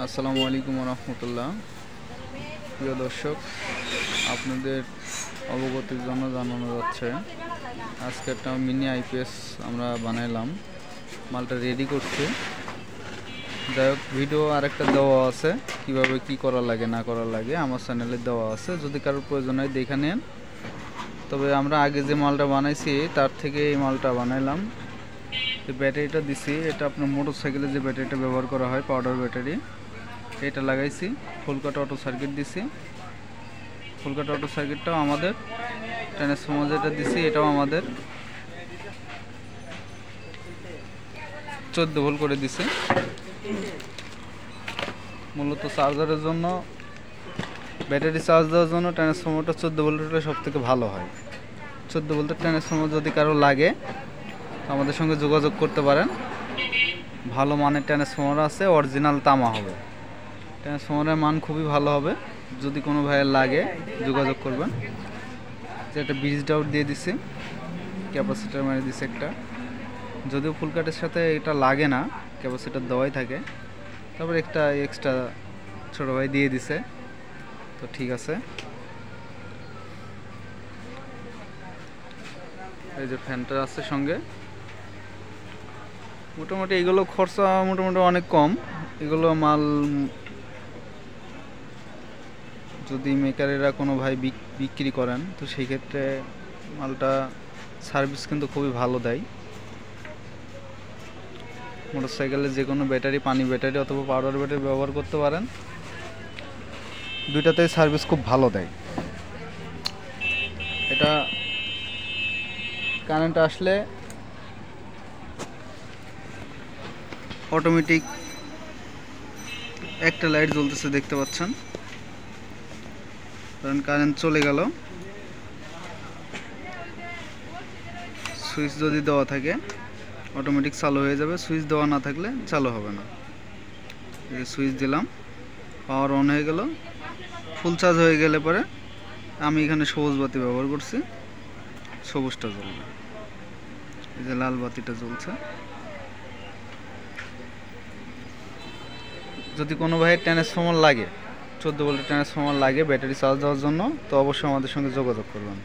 আসসালামু আলাইকুম রহমতুল্লাহ। প্রিয় দর্শক, আপনাদের অবগতির জন্য জানানো যাচ্ছে আজকে একটা মিনি আইপিএস আমরা বানাইলাম, মালটা রেডি করছি। যাই হোক, ভিডিও আরেকটা দেওয়া আছে কিভাবে কি করা লাগে না করা লাগে, আমার চ্যানেলে দেওয়া আছে, যদি কারোর প্রয়োজন হয় দেখে নেন। তবে আমরা আগে যে মালটা বানাইছি তার থেকে এই মালটা বানাইলাম। এই ব্যাটারিটা দিছি, এটা আপনার মোটর সাইকেলে যে ব্যাটারিটা ব্যবহার করা হয়, পাউডার ব্যাটারি, এটা লাগাইছি। ফুল কাট অটো সার্কিট দিছি, ফুল কাট অটো সার্কিটটাও আমাদের। ট্রান্সফর্মার যেটা দিছি এটাও আমাদের 14 ভোল্ট করে দিছি। মূলত চার্জারের জন্য, ব্যাটারি চার্জ দেওয়ার জন্য ট্রান্সফর্মারটা 14 ভোল্টের সব থেকে ভালো হয়। 14 ভোল্টের ট্রান্সফর্মার যদি কারো লাগে আমাদের সঙ্গে যোগাযোগ করতে পারেন। ভালো মানের ট্রান্সফর্মার আছে, অরিজিনাল তামা হবে, ট্রান্সফর্মারের মান খুবই ভালো হবে। যদি কোনো ভাইয়ের লাগে যোগাযোগ করবেন। যে একটা ব্রিজ আউট দিয়ে দিছি, ক্যাপাসিটার মেরে দিছে একটা, যদিও ফুল কাটের সাথে এটা লাগে না, ক্যাপাসিটার দেওয়াই থাকে। তারপর একটা এক্সট্রা ছোটো ভাই দিয়ে দিছে, তো ঠিক আছে। এই যে ফ্যানটা আছে সঙ্গে। মোটামুটি এগুলো খরচা মোটামুটি অনেক কম। এগুলো মাল যদি মেকারেরা কোনো ভাই বিক্রি করেন তো সেই ক্ষেত্রে মালটা সার্ভিস কিন্তু খুবই ভালো দেয়। মোটরসাইকেলে যে কোনো ব্যাটারি, পানি ব্যাটারি অথবা পাউডার ব্যাটারি ব্যবহার করতে পারেন, দুইটাতেই সার্ভিস খুব ভালো দেয়। এটা কারেন্ট আসলে অটোমেটিক একটা লাইট জ্বলতেছে, দেখতে পাচ্ছেন। কারণ কারেন্ট চলে গেল, সুইচ যদি দেওয়া থাকে অটোমেটিক চালু হয়ে যাবে, সুইচ দেওয়া না থাকলে চালু হবে না। এই সুইচ দিলাম, পাওয়ার অন হয়ে গেল। ফুল চার্জ হয়ে গেলে পরে আমি এখানে সবুজ বাতি ব্যবহার করছি, সবুজটা জ্বলবে। এই যে লাল বাতিটা জ্বলছে। যদি কোনো ভাইয়ের ট্রান্সফর্মার লাগে, 14 ভোল্টের ট্রান্সফর্মার লাগে ব্যাটারি চার্জ দেওয়ার জন্য, তো অবশ্যই আমাদের সঙ্গে যোগাযোগ করবেন।